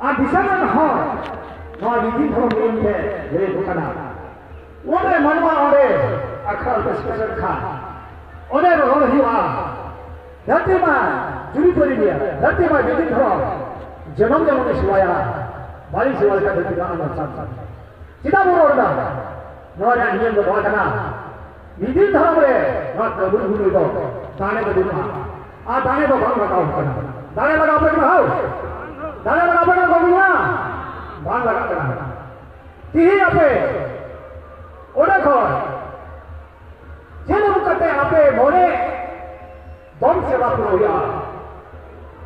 আর দিশামান হয় নয় বিধি ধর্ম নিয়মকে রে দোকানা ওরে মানবা ওরে আখাল স্পেশাল খা ওরে রহল হিওয়া ধরতি মা জুরি করে দিয়া ধরতি মা বিধি ধর্ম জনম জনমে শিবায়া বাড়ি শিবায় কা ধরতি গান সাথ চিতা বড় না নয় নিয়ম তো দোকানা বিধি ধর্ম রে নয় কবুল ভুল তো দানে তো দিনা আর দানে তো ভালো লাগাও না দানে লাগাও पे हाउ दाने लगा पे गोविंदा बाण लगा करना तीही आपे ओडा खर जेन मुकते आपे मोरे दम सेवा पुरोया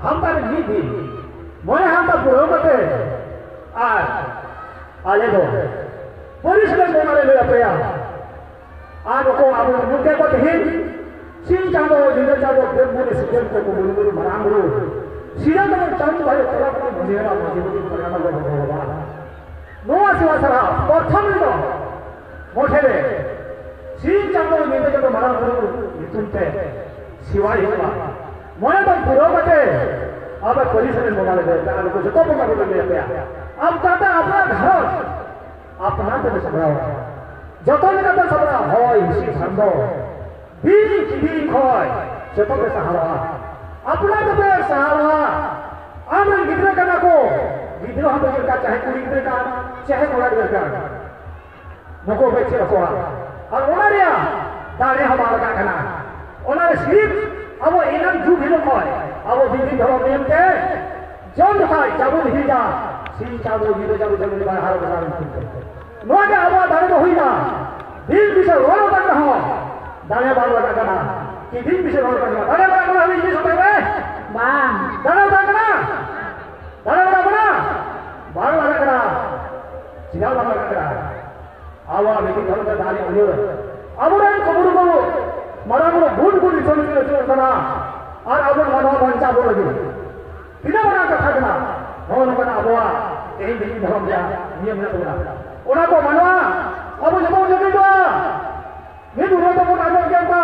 हम तारे निधि मोरे हम ता पुरो कते आले दो पुलिस ने मोरे ले आपे आज को अब मुके को हिन सिन चांदो जिंदे चांदो देवमुनि सिद्धम को मुनि मरांगरो सिरांगो चांदो भाई तोला को मुनिरा मुनि परिणाम को भगवान नोआ सिवासरा प्रथम लो मोठेरे सिन चांदो जिंदे चांदो मरांगरो इतुनते शिवाय हुआ मोने तो पुरो बटे अब पुलिस ने मोबाइल दे आज को तो पकड़ ले गया अब कहता अपना घर अपना तो सबरा যতন কথা সবরা হয় সে ছন্দ বিনি কিবি কয় যতন সাহারা अपना तो पे साहबा अब गिद्र करना को गिद्र हम लोग का चाहे कुड़ी गिद्र का चाहे कोड़ा गिद्र का नको बेचे रखो और ओनारिया दाने हमारा का करना ओनारे सिर्फ अब इनम जू भी लोग है अब विधि धर्म नियम के जब था जाबो नहीं जा सी जाबो गिद्र जाबो जब बाहर हार बता नोगा अब दाने तो हुई ना दिल भी से रोलो कर रहा दाने बाल लगा करना कि दिन भी से रोलो करना दाने बाल लगा भी ये सब है bang दाने लगा करना बाल लगा करना सिला लगा करना आवा बेटी घर का दाने उन्हें अब उन्हें कबूल करो मरा मुझे भूल भूल इस करना और अब मना बंचा बोलोगे बिना बना कर थकना भवन बना बोआ यही बेटी धर्म जा नियम ना बोला उन्हें को मनवा अब जब वो जब ये दूसरे तो वो नाटक क्या था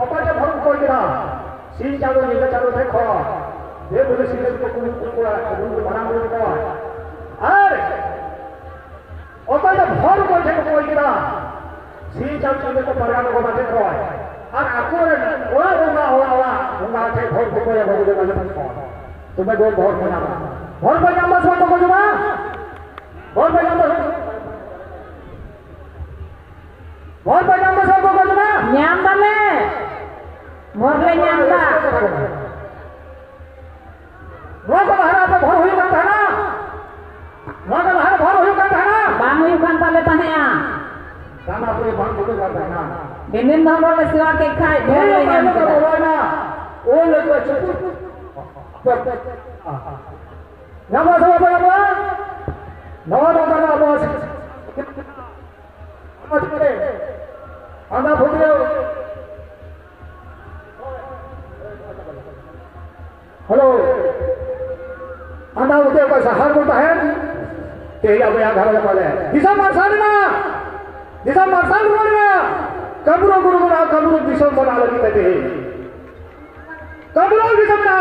अपन जब भरम कोई किया सीन चालू निकल चालू थे खो ये बोले सीन को बना बोल को अरे अपन जब भर कोई थे कोई किया सीन चालू को परिणाम को बातें खो और आपको ओला होगा थे भर को कोई भर को बातें खो तुम्हें गोल भर बना भर बना बस वो को जुमा भर बना बस बहुत बड़ा मसला को बोलना न्याम बने मोरले न्याम बा वो तो बाहर आप भर हुई करता है ना वो तो बाहर भर हुई करता है ना बांग हुई करता लेता है यहाँ काम आप ये बांग हुई करता है ना बिन्दिन हम लोग सिवा के खाए मोरले न्याम का बोलना वो लोग को चुप नमः सब बोला नमः करना बॉस आना फुटले हेलो आना उठे का सहार बोलता है तेरी अब यहाँ घर वाले दिशा मारसाल ना कबरो गुरु गुरु कबरो दिशा बना लगी कहते हैं कबरो दिशा ना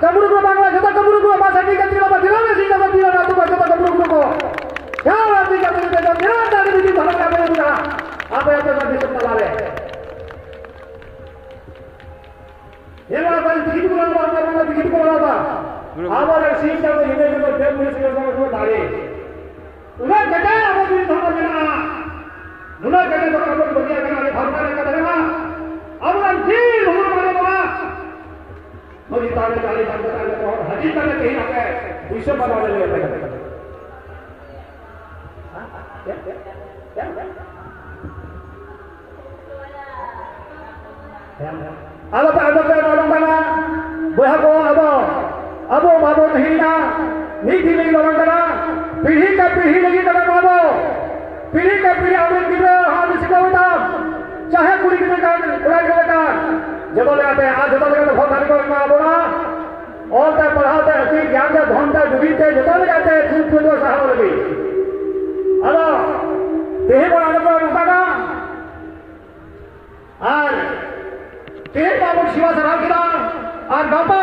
कबरो गुरु बांग्ला जता कबरो गुरु बात नहीं करती बाबा दिला में सीधा बात दिला ना तू बात जता कबरो गुरु को क्या बात नहीं करती तो मेरा दादी भी धर्म का बोल रहा आप ऐसे मत दिशा ला ले ये बात है दिखी बोला बात दिखी बोला बात आवाज सीट का तो हिंदे में देव में से को डाले उन्हें कहते हैं अब दिन धर्म देना उन्हें कहते तो कबूल बढ़िया करना भावना का देना अब जी हुआ मारे बाबा मुझे ताले ताले बंद कर ले और हजी तक कहीं ना है दूसरे बना ले लेते हैं अब पे मालूम बना वह को अब बाबू नहीं ना नीति नहीं लवन करा पीढ़ी का पीढ़ी लगी करा बाबू पीढ़ी का पीढ़ी अमृत की हाथ सिखावता चाहे कुड़ी की का उड़ाई करता जब ले आते हैं आज जब ले बहुत सारी को ना बोला और ते पढ़ाते हसी ज्ञान के भौंते डूबीते जब ले जाते हैं खूब खूब साहब लगी हेलो तेहे बोला को रुका ना और तेरे बाबू शिवा सरा किला और बाबा